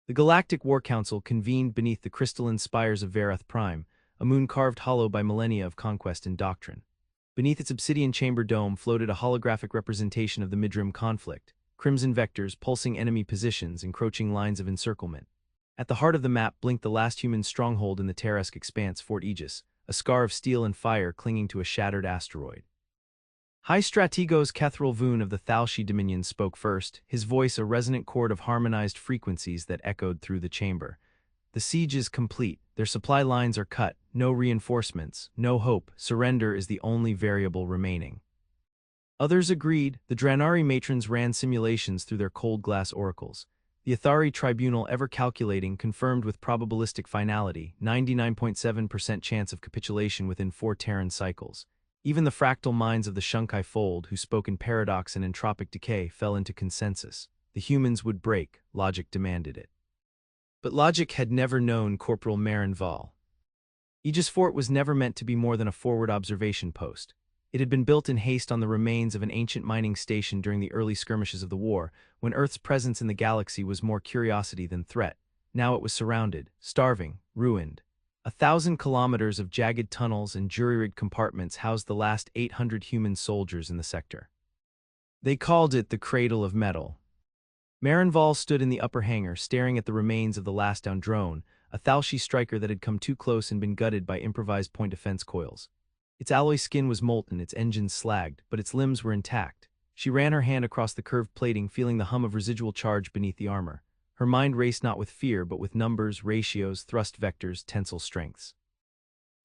The Galactic War Council convened beneath the crystalline spires of Verath Prime, a moon carved hollow by millennia of conquest and doctrine. Beneath its obsidian chamber dome floated a holographic representation of the Midrim conflict, crimson vectors, pulsing enemy positions, encroaching lines of encirclement. At the heart of the map blinked the last human stronghold in the Terresk expanse, Fort Aegis, a scar of steel and fire clinging to a shattered asteroid. High Strategos Kethral Voon of the Thalshi Dominion spoke first, his voice a resonant chord of harmonized frequencies that echoed through the chamber. The siege is complete, their supply lines are cut, no reinforcements, no hope, surrender is the only variable remaining. Others agreed, the Dranari matrons ran simulations through their cold glass oracles. The Athari tribunal, ever calculating, confirmed with probabilistic finality, 99.7% chance of capitulation within 4 Terran cycles. Even the fractal minds of the Shunkai Fold, who spoke in paradox and entropic decay, fell into consensus. The humans would break, logic demanded it. But logic had never known Corporal Maren Vahl. Aegis Fort was never meant to be more than a forward observation post. It had been built in haste on the remains of an ancient mining station during the early skirmishes of the war, when Earth's presence in the galaxy was more curiosity than threat. Now it was surrounded, starving, ruined. 1,000 kilometers of jagged tunnels and jury-rigged compartments housed the last 800 human soldiers in the sector. They called it the Cradle of Metal. Maren Vahl stood in the upper hangar, staring at the remains of the last-down drone, a Thalshi striker that had come too close and been gutted by improvised point defense coils. Its alloy skin was molten, its engines slagged, but its limbs were intact. She ran her hand across the curved plating, feeling the hum of residual charge beneath the armor. Her mind raced not with fear, but with numbers, ratios, thrust vectors, tensile strengths.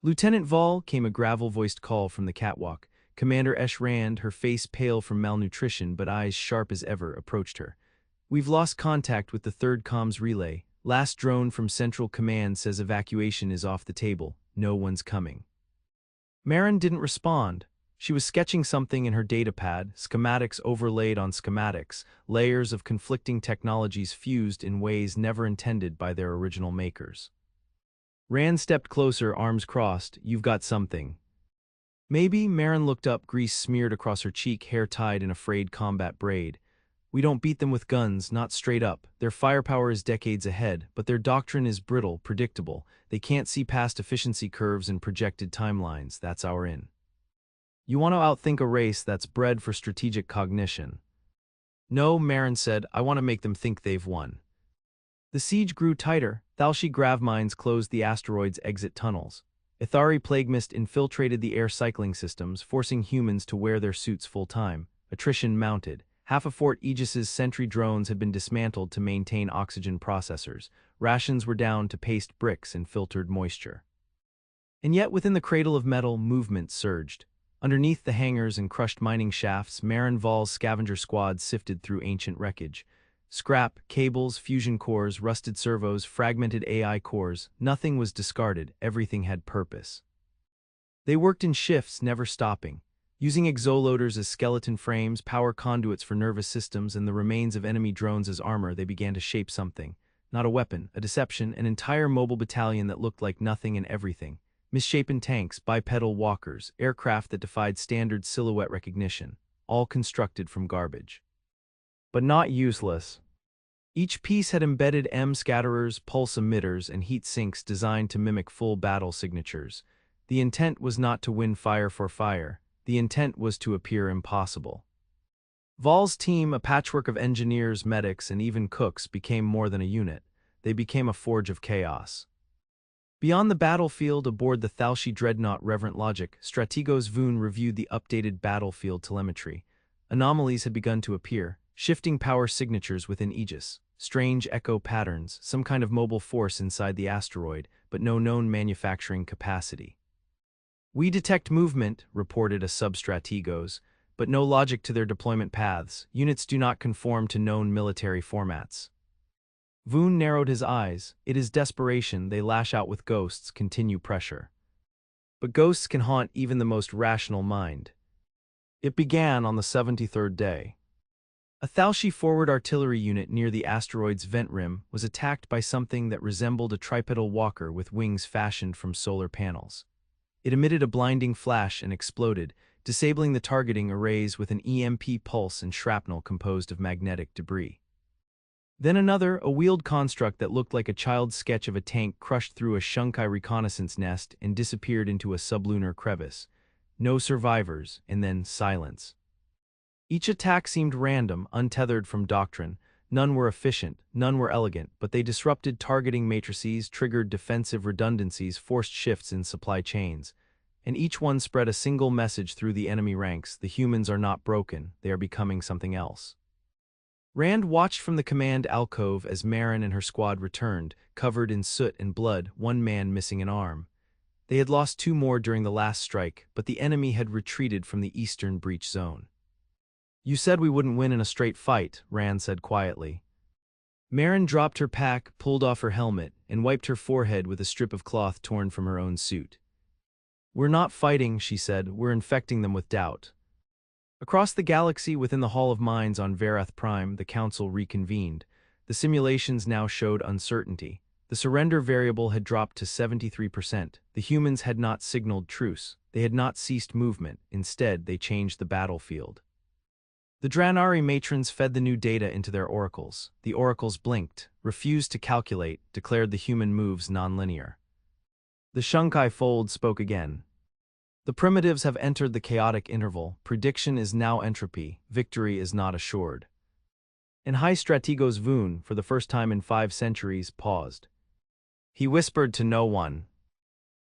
"Lieutenant Vahl," came a gravel-voiced call from the catwalk. Commander Esh Rand, her face pale from malnutrition but eyes sharp as ever, approached her. "We've lost contact with the third comms relay. Last drone from Central Command says evacuation is off the table. No one's coming." Maren didn't respond. She was sketching something in her datapad, schematics overlaid on schematics, layers of conflicting technologies fused in ways never intended by their original makers. Rand stepped closer, arms crossed. "You've got something." "Maybe." Maren looked up, grease smeared across her cheek, hair tied in a frayed combat braid. "We don't beat them with guns, not straight up. Their firepower is decades ahead, but their doctrine is brittle, predictable. They can't see past efficiency curves and projected timelines. That's our in. You want to outthink a race that's bred for strategic cognition." "No," Maren said, "I want to make them think they've won." The siege grew tighter. Thalshi gravmines closed the asteroid's exit tunnels. Ithari plague mist infiltrated the air cycling systems, forcing humans to wear their suits full-time. Attrition mounted. Half of Fort Aegis's sentry drones had been dismantled to maintain oxygen processors. Rations were down to paste bricks and filtered moisture. And yet within the Cradle of Metal, movement surged. Underneath the hangars and crushed mining shafts, Maren Vahl's scavenger squad sifted through ancient wreckage. Scrap, cables, fusion cores, rusted servos, fragmented AI cores, nothing was discarded, everything had purpose. They worked in shifts, never stopping. Using exoloaders as skeleton frames, power conduits for nervous systems, and the remains of enemy drones as armor, they began to shape something. Not a weapon, a deception, an entire mobile battalion that looked like nothing and everything. Misshapen tanks, bipedal walkers, aircraft that defied standard silhouette recognition, all constructed from garbage. But not useless. Each piece had embedded M-scatterers, pulse emitters, and heat sinks designed to mimic full battle signatures. The intent was not to win fire for fire. The intent was to appear impossible. Vahl's team, a patchwork of engineers, medics, and even cooks, became more than a unit. They became a forge of chaos. Beyond the battlefield, aboard the Thalshi dreadnought Reverent Logic, Strategos Voon reviewed the updated battlefield telemetry. Anomalies had begun to appear, shifting power signatures within Aegis, strange echo patterns, some kind of mobile force inside the asteroid, but no known manufacturing capacity. "We detect movement," reported a sub-Strategos, "but no logic to their deployment paths. Units do not conform to known military formats." Voon narrowed his eyes. "It is desperation. They lash out with ghosts, continue pressure. But ghosts can haunt even the most rational mind." It began on the 73rd day. A Thalshi forward artillery unit near the asteroid's vent rim was attacked by something that resembled a tripedal walker with wings fashioned from solar panels. It emitted a blinding flash and exploded, disabling the targeting arrays with an EMP pulse and shrapnel composed of magnetic debris. Then another, a wheeled construct that looked like a child's sketch of a tank crushed through a Shunkai reconnaissance nest and disappeared into a sublunar crevice. No survivors, and then silence. Each attack seemed random, untethered from doctrine. None were efficient, none were elegant, but they disrupted targeting matrices, triggered defensive redundancies, forced shifts in supply chains. And each one spread a single message through the enemy ranks: the humans are not broken, they are becoming something else. Rand watched from the command alcove as Maren and her squad returned, covered in soot and blood, one man missing an arm. They had lost two more during the last strike, but the enemy had retreated from the eastern breach zone. "You said we wouldn't win in a straight fight," Rand said quietly. Maren dropped her pack, pulled off her helmet, and wiped her forehead with a strip of cloth torn from her own suit. "We're not fighting," she said, "we're infecting them with doubt." Across the galaxy within the Hall of Minds on Verath Prime, the Council reconvened. The simulations now showed uncertainty. The surrender variable had dropped to 73%. The humans had not signaled truce. They had not ceased movement. Instead, they changed the battlefield. The Dranari matrons fed the new data into their oracles. The oracles blinked, refused to calculate, declared the human moves nonlinear. The Shunkai fold spoke again. "The primitives have entered the chaotic interval. Prediction is now entropy. Victory is not assured." And High Strategos Voon, for the first time in 5 centuries, paused. He whispered to no one.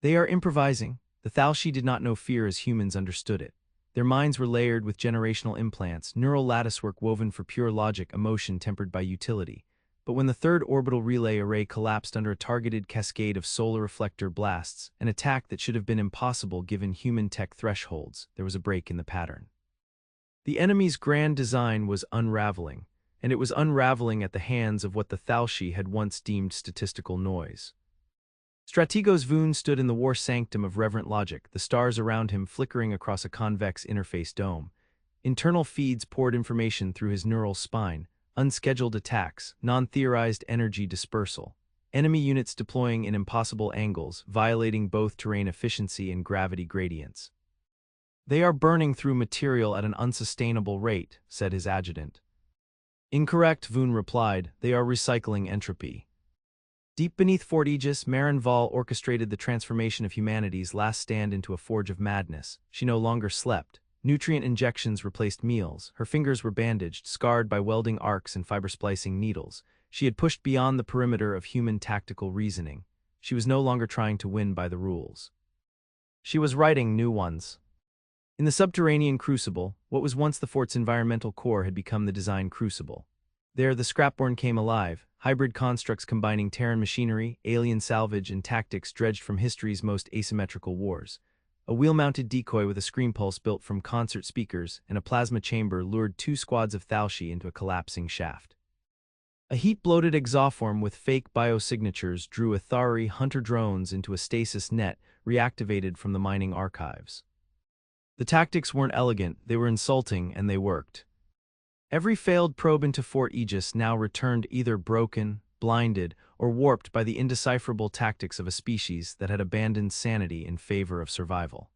"They are improvising." The Thalshi did not know fear as humans understood it. Their minds were layered with generational implants, neural latticework woven for pure logic, emotion tempered by utility. But when the third orbital relay array collapsed under a targeted cascade of solar reflector blasts, an attack that should have been impossible given human tech thresholds, there was a break in the pattern. The enemy's grand design was unraveling, and it was unraveling at the hands of what the Thalshi had once deemed statistical noise. Strategos Voon stood in the war sanctum of reverent logic, the stars around him flickering across a convex interface dome. Internal feeds poured information through his neural spine. Unscheduled attacks, non-theorized energy dispersal. Enemy units deploying in impossible angles, violating both terrain efficiency and gravity gradients. "They are burning through material at an unsustainable rate," said his adjutant. "Incorrect," Voon replied. "They are recycling entropy." Deep beneath Fort Aegis, Maren Vahl orchestrated the transformation of humanity's last stand into a forge of madness. She no longer slept. Nutrient injections replaced meals. Her fingers were bandaged, scarred by welding arcs and fiber-splicing needles. She had pushed beyond the perimeter of human tactical reasoning. She was no longer trying to win by the rules. She was writing new ones. In the subterranean crucible, what was once the fort's environmental core had become the design crucible. There, the scrapborn came alive, hybrid constructs combining Terran machinery, alien salvage, and tactics dredged from history's most asymmetrical wars. A wheel-mounted decoy with a scream pulse built from concert speakers and a plasma chamber lured 2 squads of Thalshi into a collapsing shaft. A heat-bloated exoform with fake biosignatures drew Athari hunter drones into a stasis net reactivated from the mining archives. The tactics weren't elegant, they were insulting, and they worked. Every failed probe into Fort Aegis now returned either broken, blinded, or warped by the indecipherable tactics of a species that had abandoned sanity in favor of survival.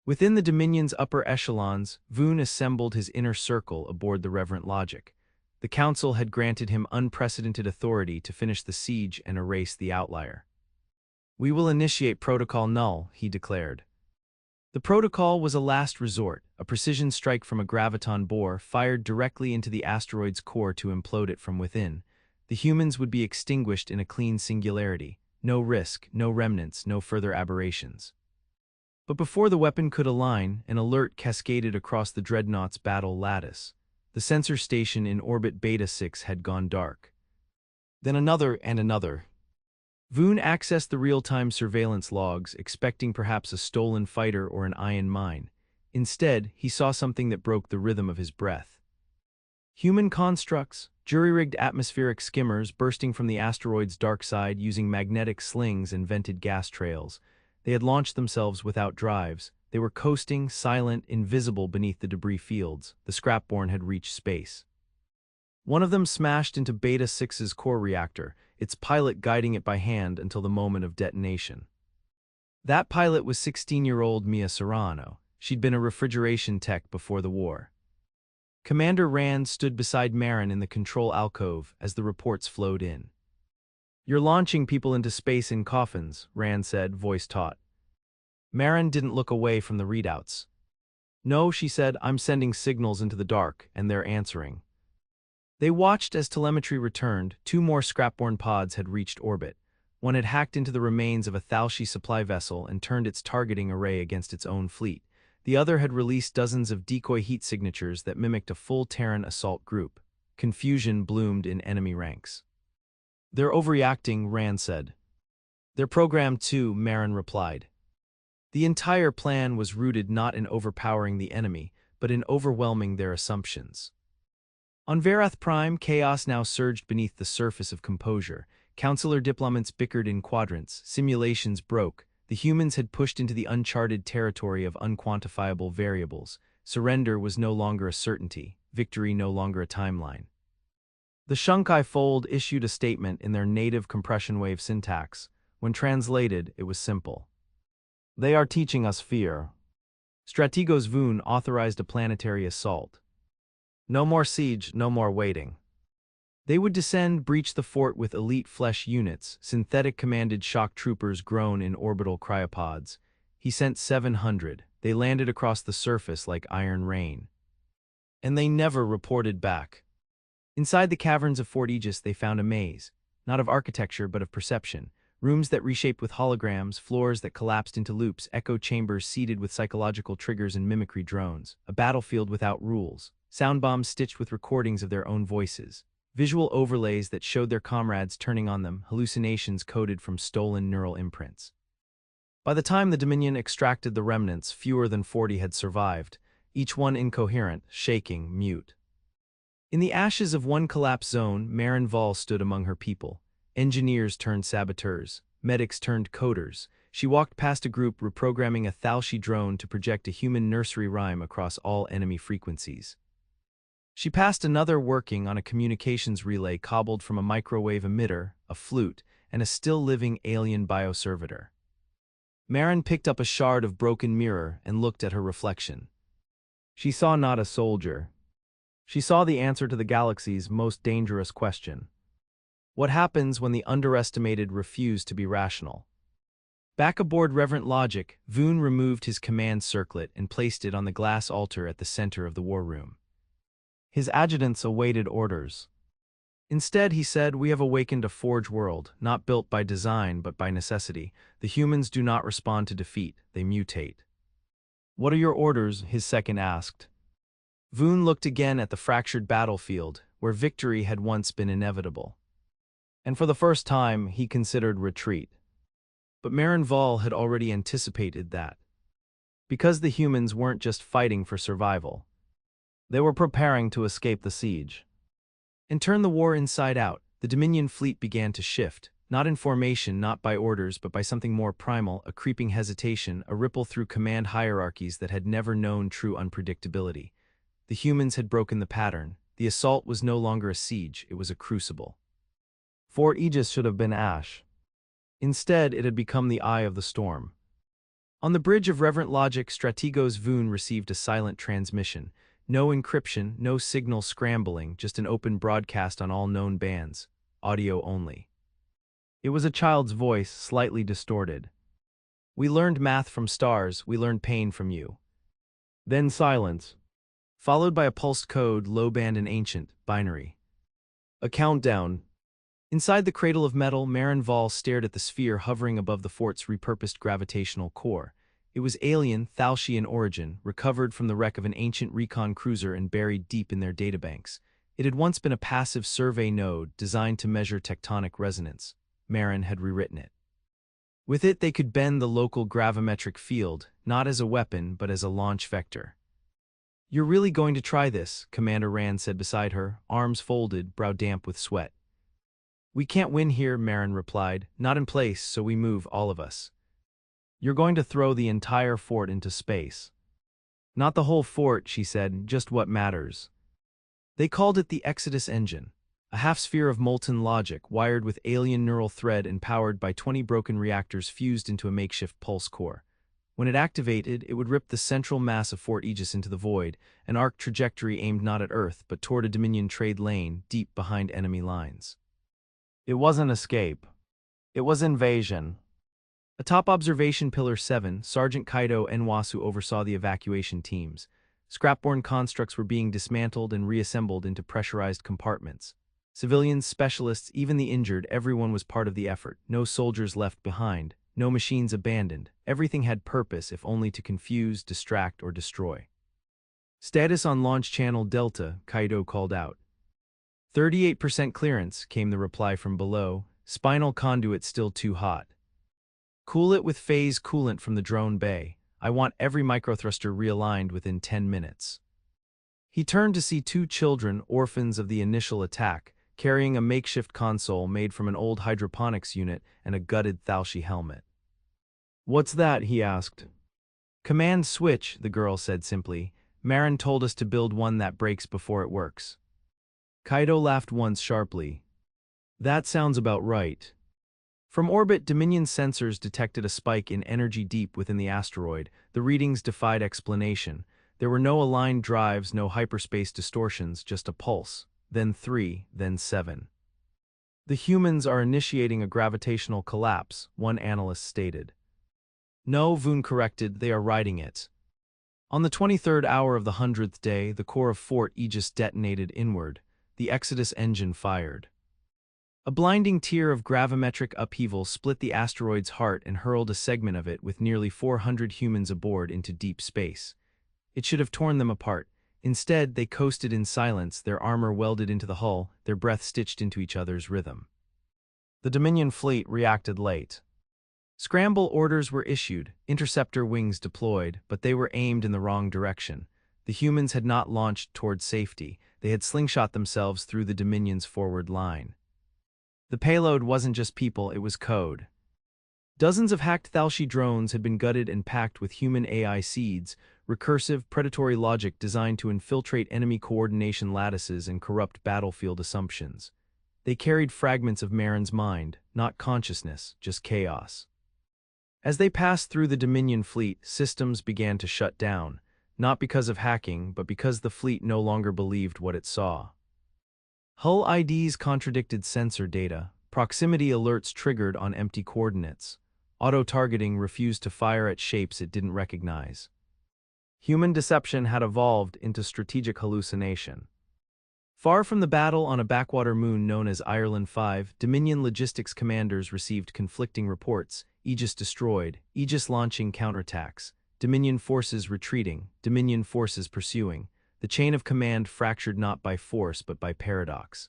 Within the Dominion's upper echelons, Voon assembled his inner circle aboard the Reverent Logic. The Council had granted him unprecedented authority to finish the siege and erase the outlier. "We will initiate Protocol Null," he declared. The protocol was a last resort, a precision strike from a graviton bore fired directly into the asteroid's core to implode it from within. The humans would be extinguished in a clean singularity. No risk, no remnants, no further aberrations. But before the weapon could align, an alert cascaded across the Dreadnought's battle lattice. The sensor station in orbit Beta 6 had gone dark. Then another and another. Voon accessed the real-time surveillance logs, expecting perhaps a stolen fighter or an ion mine. Instead, he saw something that broke the rhythm of his breath. Human constructs, jury-rigged atmospheric skimmers bursting from the asteroid's dark side using magnetic slings and vented gas trails. They had launched themselves without drives. They were coasting, silent, invisible beneath the debris fields. The scrapborn had reached space. One of them smashed into Beta 6's core reactor, its pilot guiding it by hand until the moment of detonation. That pilot was 16-year-old Mia Serrano. She'd been a refrigeration tech before the war. Commander Rand stood beside Maren in the control alcove as the reports flowed in. "You're launching people into space in coffins," Rand said, voice taut. Maren didn't look away from the readouts. "No," she said, "I'm sending signals into the dark, and they're answering." They watched as telemetry returned. 2 more scrapborne pods had reached orbit. One had hacked into the remains of a Thalshi supply vessel and turned its targeting array against its own fleet. The other had released dozens of decoy heat signatures that mimicked a full Terran assault group. Confusion bloomed in enemy ranks. "They're overreacting," Rand said. "They're programmed too," Maren replied. The entire plan was rooted not in overpowering the enemy, but in overwhelming their assumptions. On Verath Prime, chaos now surged beneath the surface of composure. Counselor diplomats bickered in quadrants, simulations broke, the humans had pushed into the uncharted territory of unquantifiable variables. Surrender was no longer a certainty, victory no longer a timeline. The Shunkai Fold issued a statement in their native compression wave syntax. When translated, it was simple. "They are teaching us fear." Strategos Voon authorized a planetary assault. No more siege, no more waiting. They would descend, breach the fort with elite flesh units, synthetic commanded shock troopers grown in orbital cryopods. He sent 700. They landed across the surface like iron rain. And they never reported back. Inside the caverns of Fort Aegis they found a maze, not of architecture but of perception. Rooms that reshaped with holograms, floors that collapsed into loops, echo chambers seeded with psychological triggers and mimicry drones, a battlefield without rules, sound bombs stitched with recordings of their own voices, visual overlays that showed their comrades turning on them, hallucinations coded from stolen neural imprints. By the time the Dominion extracted the remnants, fewer than 40 had survived, each one incoherent, shaking, mute. In the ashes of one collapsed zone, Maren Vahl stood among her people. Engineers turned saboteurs, medics turned coders. She walked past a group reprogramming a Thalshi drone to project a human nursery rhyme across all enemy frequencies. She passed another working on a communications relay cobbled from a microwave emitter, a flute, and a still-living alien bioservitor. Maren picked up a shard of broken mirror and looked at her reflection. She saw not a soldier. She saw the answer to the galaxy's most dangerous question. What happens when the underestimated refuse to be rational? Back aboard Reverent Logic, Voon removed his command circlet and placed it on the glass altar at the center of the war room. His adjutants awaited orders. Instead, he said, "We have awakened a forge world, not built by design but by necessity. The humans do not respond to defeat, they mutate." "What are your orders?" his second asked. Voon looked again at the fractured battlefield, where victory had once been inevitable. And for the first time, he considered retreat. But Maren Vahl had already anticipated that. Because the humans weren't just fighting for survival. They were preparing to escape the siege. And turn the war inside out, the Dominion fleet began to shift, not in formation, not by orders, but by something more primal, a creeping hesitation, a ripple through command hierarchies that had never known true unpredictability. The humans had broken the pattern. The assault was no longer a siege, it was a crucible. Fort Aegis should have been ash. Instead, it had become the eye of the storm. On the bridge of Reverent Logic, Strategos Voon received a silent transmission. No encryption, no signal scrambling, just an open broadcast on all known bands, audio only. It was a child's voice, slightly distorted. "We learned math from stars, we learned pain from you." Then silence, followed by a pulsed code, low-band and ancient, binary. A countdown. Inside the cradle of metal, Maren Vahl stared at the sphere hovering above the fort's repurposed gravitational core. It was alien, Thalshi in origin, recovered from the wreck of an ancient recon cruiser and buried deep in their databanks. It had once been a passive survey node designed to measure tectonic resonance. Maren had rewritten it. With it, they could bend the local gravimetric field, not as a weapon, but as a launch vector. "You're really going to try this?" Commander Rand said beside her, arms folded, brow damp with sweat. "We can't win here," Maren replied. "Not in place, so we move, all of us." "You're going to throw the entire fort into space." "Not the whole fort," she said, "just what matters." They called it the Exodus engine, a half-sphere of molten logic wired with alien neural thread and powered by 20 broken reactors fused into a makeshift pulse core. When it activated, it would rip the central mass of Fort Aegis into the void, an arc trajectory aimed not at Earth but toward a Dominion trade lane deep behind enemy lines. It wasn't escape. It was invasion. Atop Observation Pillar 7, Sergeant Kaido Enwasu oversaw the evacuation teams. Scrapborne constructs were being dismantled and reassembled into pressurized compartments. Civilians, specialists, even the injured, everyone was part of the effort. No soldiers left behind, no machines abandoned. Everything had purpose, if only to confuse, distract, or destroy. Status on Launch Channel Delta, Kaido called out. 38% clearance, came the reply from below. Spinal conduit still too hot. Cool it with phase coolant from the drone bay. I want every microthruster realigned within 10 minutes. He turned to see two children, orphans of the initial attack, carrying a makeshift console made from an old hydroponics unit and a gutted Thalshi helmet. "What's that?" he asked. "Command switch," the girl said simply. "Maren told us to build one that breaks before it works." Kaido laughed once sharply. "That sounds about right." From orbit, Dominion sensors detected a spike in energy deep within the asteroid. The readings defied explanation. There were no aligned drives, no hyperspace distortions, just a pulse. Then 3, then 7. "The humans are initiating a gravitational collapse," one analyst stated. "No," Voon corrected, "they are riding it." On the 23rd hour of the 100th day, the core of Fort Aegis detonated inward. The Exodus engine fired. A blinding tear of gravimetric upheaval split the asteroid's heart and hurled a segment of it with nearly 400 humans aboard into deep space. It should have torn them apart. Instead, they coasted in silence, their armor welded into the hull, their breath stitched into each other's rhythm. The Dominion fleet reacted late. Scramble orders were issued, interceptor wings deployed, but they were aimed in the wrong direction. The humans had not launched toward safety. They had slingshot themselves through the Dominion's forward line. The payload wasn't just people, it was code. Dozens of hacked Thalshi drones had been gutted and packed with human AI seeds, recursive, predatory logic designed to infiltrate enemy coordination lattices and corrupt battlefield assumptions. They carried fragments of Maren's mind, not consciousness, just chaos. As they passed through the Dominion fleet, systems began to shut down, not because of hacking, but because the fleet no longer believed what it saw. Hull IDs contradicted sensor data, proximity alerts triggered on empty coordinates, auto-targeting refused to fire at shapes it didn't recognize. Human deception had evolved into strategic hallucination. Far from the battle on a backwater moon known as Ireland 5, Dominion logistics commanders received conflicting reports: Aegis destroyed, Aegis launching counterattacks, Dominion forces retreating, Dominion forces pursuing. The chain of command fractured not by force but by paradox.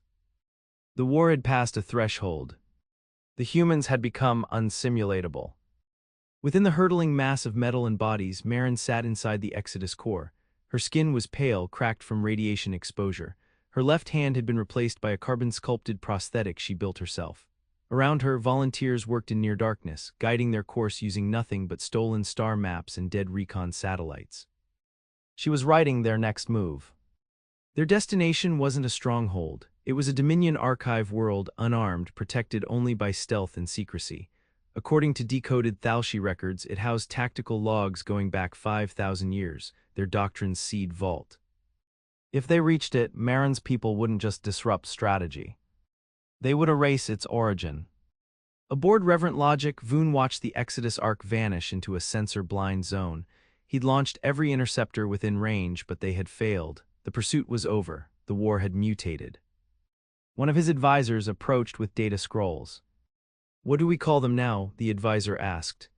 The war had passed a threshold. The humans had become unsimulatable. Within the hurtling mass of metal and bodies, Maren sat inside the Exodus core. Her skin was pale, cracked from radiation exposure. Her left hand had been replaced by a carbon-sculpted prosthetic she built herself. Around her, volunteers worked in near darkness, guiding their course using nothing but stolen star maps and dead recon satellites. She was writing their next move. Their destination wasn't a stronghold. It was a Dominion archive world, unarmed, protected only by stealth and secrecy. According to decoded Thalshi records, it housed tactical logs going back 5,000 years, their doctrines' seed vault. If they reached it, Maren's people wouldn't just disrupt strategy. They would erase its origin. Aboard Reverent Logic, Voon watched the Exodus arc vanish into a sensor-blind zone. He'd launched every interceptor within range, but they had failed. The pursuit was over. The war had mutated. One of his advisors approached with data scrolls. "What do we call them now?" the advisor asked.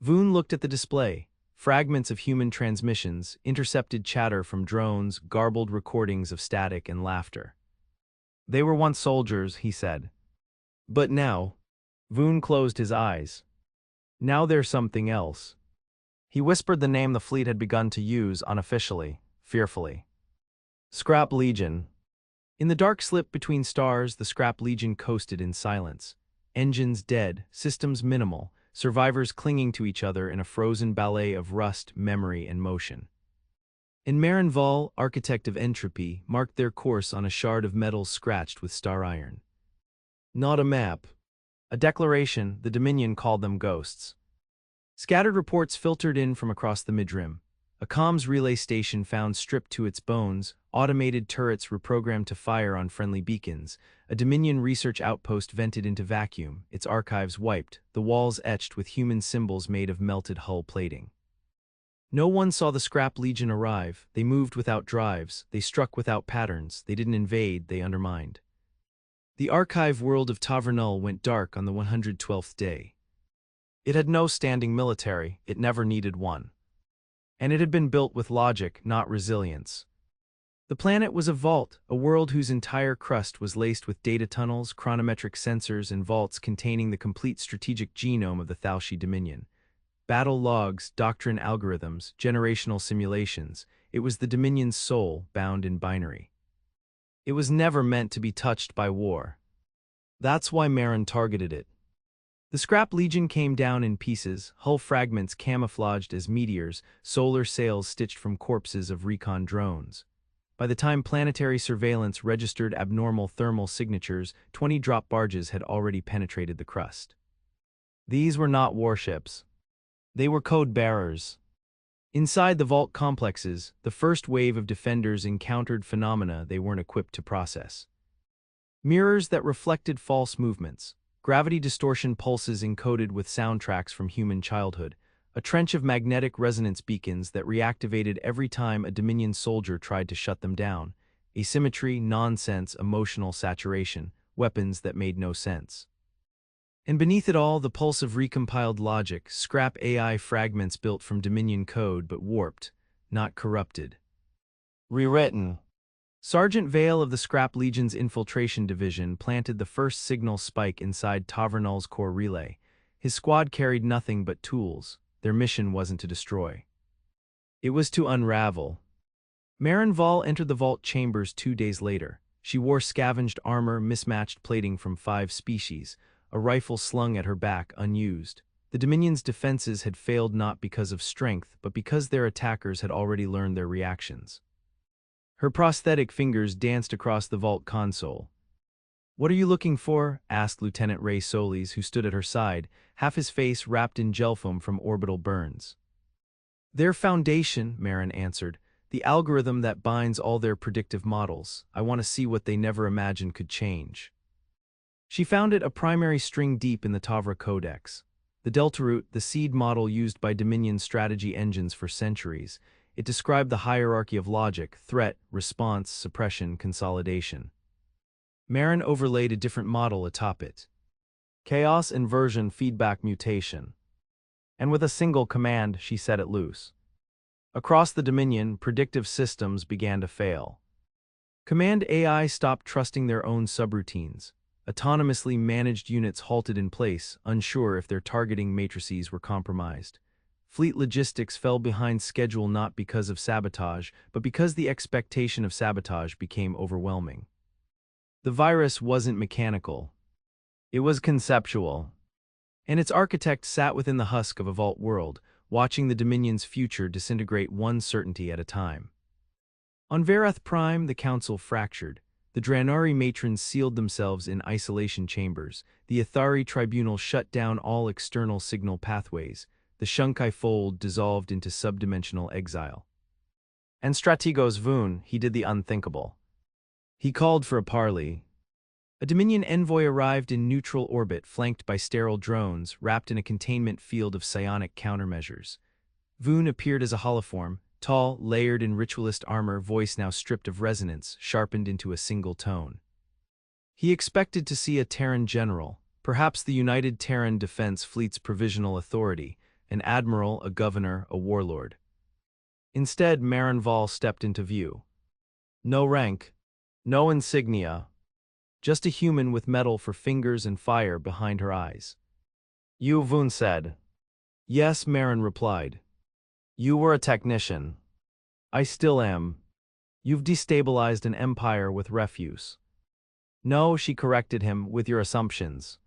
Voon looked at the display. Fragments of human transmissions, intercepted chatter from drones, garbled recordings of static and laughter. "They were once soldiers," he said. "But now..." Voon closed his eyes. "Now they're something else." He whispered the name the fleet had begun to use unofficially, fearfully. Scrap Legion. In the dark slip between stars, the Scrap Legion coasted in silence. Engines dead, systems minimal, survivors clinging to each other in a frozen ballet of rust, memory, and motion. And Maren Vahl, architect of entropy, marked their course on a shard of metal scratched with star iron. Not a map. A declaration, the Dominion called them ghosts. Scattered reports filtered in from across the midrim. A comms relay station found stripped to its bones, automated turrets reprogrammed to fire on friendly beacons, a Dominion research outpost vented into vacuum, its archives wiped, the walls etched with human symbols made of melted hull plating. No one saw the Scrap Legion arrive. They moved without drives, they struck without patterns, they didn't invade, they undermined. The archive world of Tavernul went dark on the 112th day. It had no standing military, it never needed one. And it had been built with logic, not resilience. The planet was a vault, a world whose entire crust was laced with data tunnels, chronometric sensors, and vaults containing the complete strategic genome of the Thalshi Dominion. Battle logs, doctrine algorithms, generational simulations, it was the Dominion's soul, bound in binary. It was never meant to be touched by war. That's why Maren targeted it. The Scrap Legion came down in pieces, hull fragments camouflaged as meteors, solar sails stitched from corpses of recon drones. By the time planetary surveillance registered abnormal thermal signatures, 20 drop barges had already penetrated the crust. These were not warships. They were code bearers. Inside the vault complexes, the first wave of defenders encountered phenomena they weren't equipped to process. Mirrors that reflected false movements, gravity distortion pulses encoded with soundtracks from human childhood, a trench of magnetic resonance beacons that reactivated every time a Dominion soldier tried to shut them down, asymmetry, nonsense, emotional saturation, weapons that made no sense. And beneath it all, the pulse of recompiled logic, scrap AI fragments built from Dominion code but warped, not corrupted. Rewritten. Sergeant Vahl of the Scrap Legion's Infiltration Division planted the first signal spike inside Tavernul's core relay. His squad carried nothing but tools. Their mission wasn't to destroy. It was to unravel. Maren Vahl entered the vault chambers 2 days later. She wore scavenged armor, mismatched plating from 5 species, a rifle slung at her back unused. The Dominion's defenses had failed not because of strength, but because their attackers had already learned their reactions. Her prosthetic fingers danced across the vault console. "What are you looking for?" asked Lieutenant Ray Solis, who stood at her side, half his face wrapped in gel foam from orbital burns. "Their foundation," Maren answered, "the algorithm that binds all their predictive models. I want to see what they never imagined could change." She found it a primary string deep in the Tavra Codex. The Deltaroot, the seed model used by Dominion strategy engines for centuries, it described the hierarchy of logic, threat, response, suppression, consolidation. Maren overlaid a different model atop it. Chaos, inversion, feedback, mutation. And with a single command, she set it loose. Across the Dominion, predictive systems began to fail. Command AI stopped trusting their own subroutines. Autonomously managed units halted in place, unsure if their targeting matrices were compromised. Fleet logistics fell behind schedule not because of sabotage, but because the expectation of sabotage became overwhelming. The virus wasn't mechanical. It was conceptual. And its architect sat within the husk of a vault world, watching the Dominion's future disintegrate one certainty at a time. On Verath Prime, the Council fractured. The Dranari matrons sealed themselves in isolation chambers. The Athari Tribunal shut down all external signal pathways. The Shunkai Fold dissolved into subdimensional exile. And Strategos Voon, he did the unthinkable. He called for a parley. A Dominion envoy arrived in neutral orbit, flanked by sterile drones, wrapped in a containment field of psionic countermeasures. Voon appeared as a holoform, tall, layered in ritualist armor, voice now stripped of resonance, sharpened into a single tone. He expected to see a Terran general, perhaps the United Terran Defense Fleet's provisional authority, an admiral, a governor, a warlord. Instead, Maren Vahl stepped into view. No rank, no insignia, just a human with metal for fingers and fire behind her eyes. "You," Voon said. "Yes," Maren replied. "You were a technician. I still am. You've destabilized an empire with refuse." "No," she corrected him, "with your assumptions."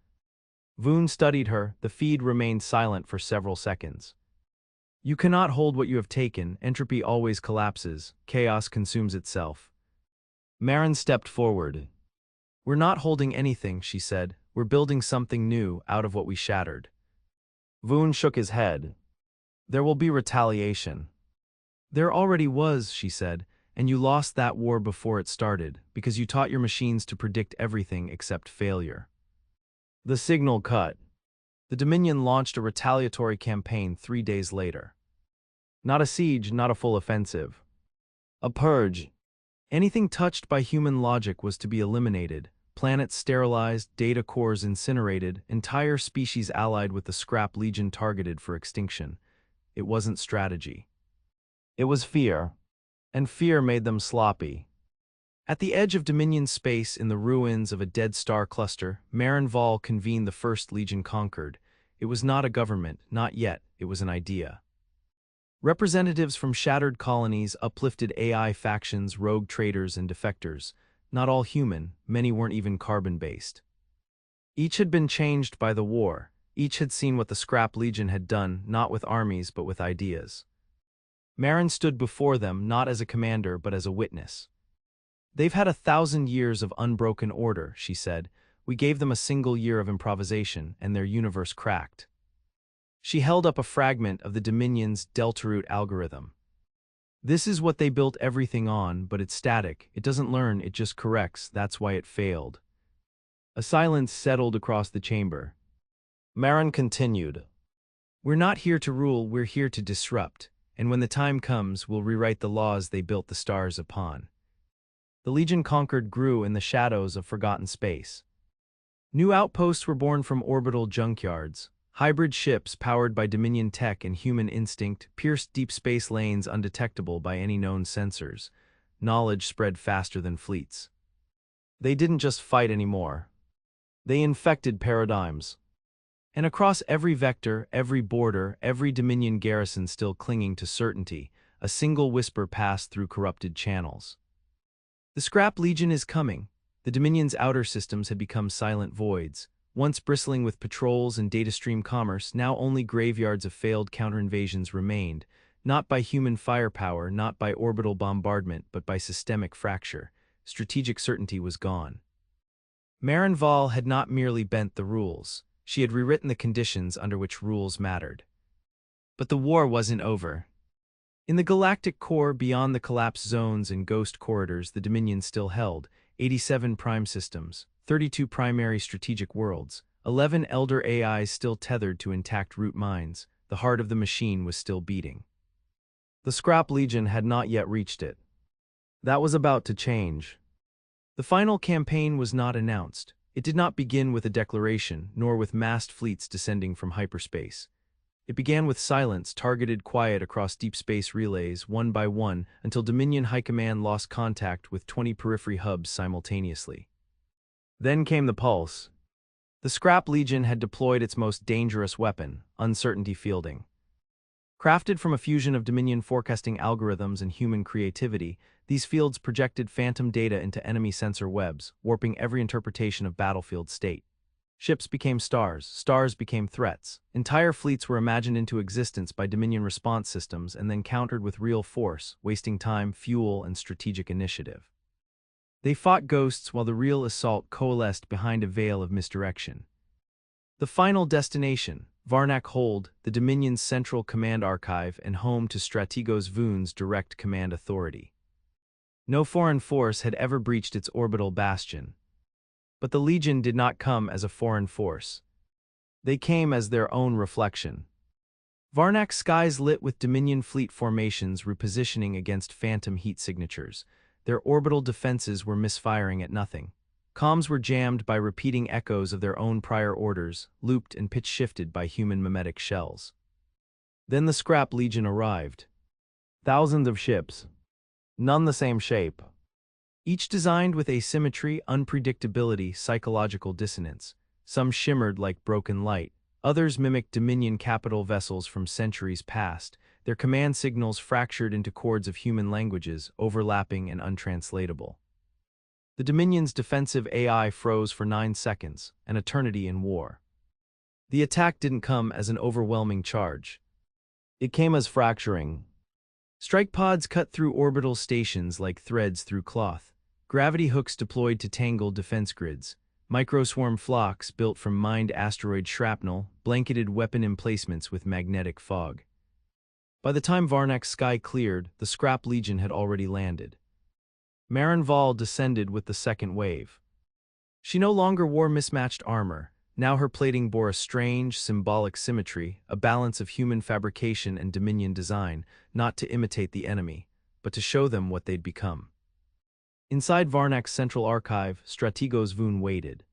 Voon studied her, the feed remained silent for several seconds. "You cannot hold what you have taken, entropy always collapses, chaos consumes itself." Maren stepped forward. "We're not holding anything," she said. "We're building something new out of what we shattered." Voon shook his head. There will be retaliation. There already was, she said, and you lost that war before it started because you taught your machines to predict everything except failure. The signal cut. The Dominion launched a retaliatory campaign 3 days later. Not a siege, not a full offensive. A purge. Anything touched by human logic was to be eliminated, planets sterilized, data cores incinerated, entire species allied with the scrap legion targeted for extinction. It wasn't strategy. It was fear. And fear made them sloppy. At the edge of Dominion space in the ruins of a dead star cluster, Maren Vahl convened the First Legion conquered. It was not a government, not yet, it was an idea. Representatives from shattered colonies, uplifted AI factions, rogue traitors, and defectors. Not all human, many weren't even carbon-based. Each had been changed by the war. Each had seen what the Scrap Legion had done, not with armies but with ideas. Maren stood before them not as a commander but as a witness. They've had 1,000 years of unbroken order, she said. We gave them a single year of improvisation, and their universe cracked. She held up a fragment of the Dominion's delta root algorithm. This is what they built everything on, but it's static. It doesn't learn, it just corrects. That's why it failed. A silence settled across the chamber. Maren continued. We're not here to rule, we're here to disrupt. And when the time comes, we'll rewrite the laws they built the stars upon. The Legion conquered grew in the shadows of forgotten space. New outposts were born from orbital junkyards. Hybrid ships powered by Dominion tech and human instinct pierced deep space lanes undetectable by any known sensors. Knowledge spread faster than fleets. They didn't just fight anymore. They infected paradigms. And across every vector, every border, every Dominion garrison still clinging to certainty, a single whisper passed through corrupted channels. The Scrap Legion is coming. The Dominion's outer systems had become silent voids. Once bristling with patrols and data stream commerce, now only graveyards of failed counterinvasions remained, not by human firepower, not by orbital bombardment, but by systemic fracture. Strategic certainty was gone. Maren Vahl had not merely bent the rules. She had rewritten the conditions under which rules mattered. But the war wasn't over. In the galactic core beyond the collapse zones and ghost corridors the Dominion still held 87 prime systems, 32 primary strategic worlds, 11 elder AIs still tethered to intact root minds. The heart of the machine was still beating. The Scrap Legion had not yet reached it. That was about to change. The final campaign was not announced. It did not begin with a declaration, nor with massed fleets descending from hyperspace. It began with silence, targeted quiet across deep space relays, one by one, until Dominion High Command lost contact with 20 periphery hubs simultaneously. Then came the pulse. The Scrap Legion had deployed its most dangerous weapon, uncertainty fielding. Crafted from a fusion of Dominion forecasting algorithms and human creativity, these fields projected phantom data into enemy sensor webs, warping every interpretation of battlefield state. Ships became stars, stars became threats. Entire fleets were imagined into existence by Dominion response systems and then countered with real force, wasting time, fuel, and strategic initiative. They fought ghosts while the real assault coalesced behind a veil of misdirection. The final destination, Varnak Hold, the Dominion's central command archive and home to Strategos Voon's direct command authority. No foreign force had ever breached its orbital bastion. But the Legion did not come as a foreign force. They came as their own reflection. Varnak's skies lit with Dominion fleet formations repositioning against phantom heat signatures. Their orbital defenses were misfiring at nothing. Comms were jammed by repeating echoes of their own prior orders, looped and pitch-shifted by human mimetic shells. Then the Scrap Legion arrived. Thousands of ships. None the same shape. Each designed with asymmetry, unpredictability, psychological dissonance. Some shimmered like broken light. Others mimicked Dominion capital vessels from centuries past, their command signals fractured into chords of human languages, overlapping and untranslatable. The Dominion's defensive AI froze for 9 seconds, an eternity in war. The attack didn't come as an overwhelming charge. It came as fracturing. Strike pods cut through orbital stations like threads through cloth. Gravity hooks deployed to tangle defense grids. Microswarm flocks built from mined asteroid shrapnel blanketed weapon emplacements with magnetic fog. By the time Varnak's sky cleared, the Scrap Legion had already landed. Maren Vahl descended with the second wave. She no longer wore mismatched armor. Now her plating bore a strange, symbolic symmetry, a balance of human fabrication and Dominion design, not to imitate the enemy, but to show them what they'd become. Inside Varnak's central archive, Strategos Voon waited.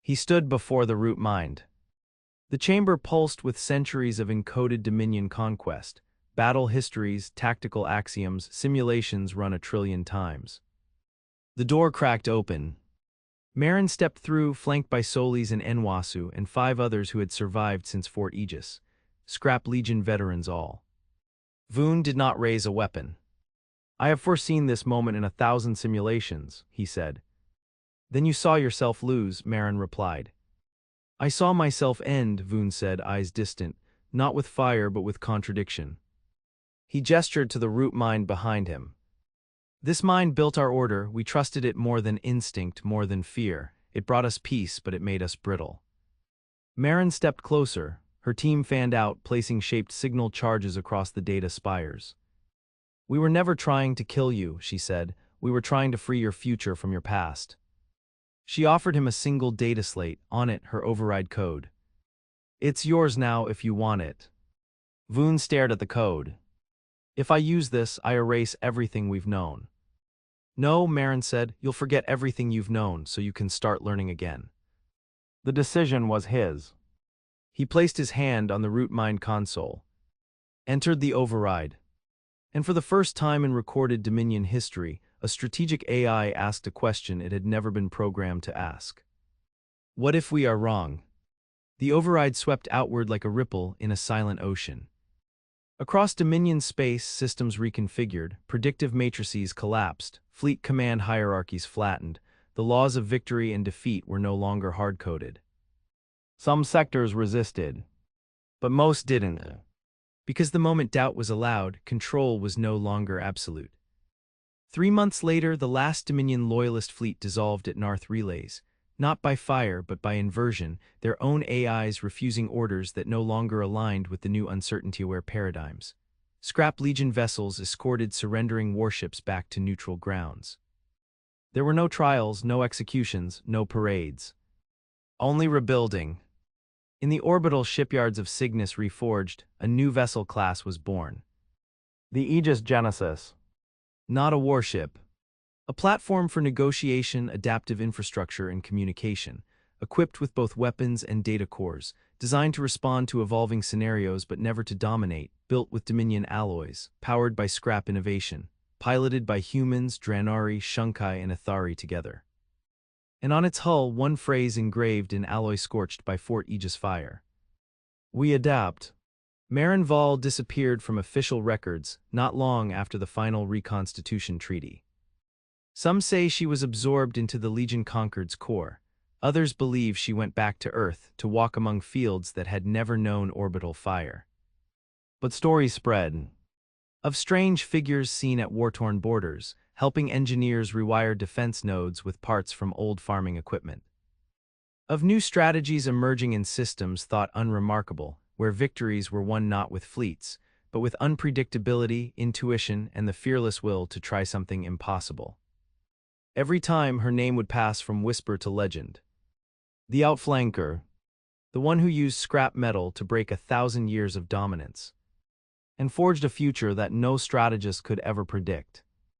He stood before the root mind. The chamber pulsed with centuries of encoded Dominion conquest, battle histories, tactical axioms, simulations run 1 trillion times. The door cracked open. Maren stepped through, flanked by Solis and Enwasu and 5 others who had survived since Fort Aegis, Scrap Legion veterans all. Voon did not raise a weapon. "I have foreseen this moment in 1,000 simulations," he said. "Then you saw yourself lose," Maren replied. "I saw myself end," Voon said, eyes distant, not with fire but with contradiction. He gestured to the root mind behind him. "This mind built our order, we trusted it more than instinct, more than fear. It brought us peace, but it made us brittle." Maren stepped closer, her team fanned out, placing shaped signal charges across the data spires. "We were never trying to kill you," she said. "We were trying to free your future from your past." She offered him a single data slate, on it her override code. "It's yours now if you want it." Voon stared at the code. "If I use this, I erase everything we've known." "No," Maren said, "you'll forget everything you've known so you can start learning again." The decision was his. He placed his hand on the root mind console, entered the override, and for the first time in recorded Dominion history, a strategic AI asked a question it had never been programmed to ask. "What if we are wrong?" The override swept outward like a ripple in a silent ocean. Across Dominion space, systems reconfigured, predictive matrices collapsed, fleet command hierarchies flattened, the laws of victory and defeat were no longer hard-coded. Some sectors resisted, but most didn't. Because the moment doubt was allowed, control was no longer absolute. 3 months later, the last Dominion loyalist fleet dissolved at Narth Relays, not by fire but by inversion, their own AIs refusing orders that no longer aligned with the new uncertainty-aware paradigms. Scrap Legion vessels escorted surrendering warships back to neutral grounds. There were no trials, no executions, no parades. Only rebuilding. In the orbital shipyards of Cygnus reforged, a new vessel class was born. The Aegis Genesis. Not a warship. A platform for negotiation, adaptive infrastructure, and communication, equipped with both weapons and data cores, designed to respond to evolving scenarios but never to dominate, built with Dominion alloys, powered by scrap innovation, piloted by humans, Draenari, Shunkai, and Athari together. And on its hull, one phrase engraved in alloy scorched by Fort Aegis fire. "We adapt." Maren Vahl disappeared from official records not long after the final reconstitution treaty. Some say she was absorbed into the Legion Concord's core. Others believe she went back to Earth to walk among fields that had never known orbital fire. But stories spread of strange figures seen at war-torn borders, helping engineers rewire defense nodes with parts from old farming equipment. Of new strategies emerging in systems thought unremarkable, where victories were won not with fleets, but with unpredictability, intuition, and the fearless will to try something impossible. Every time her name would pass from whisper to legend. The Outflanker, the one who used scrap metal to break 1,000 years of dominance, and forged a future that no strategist could ever predict.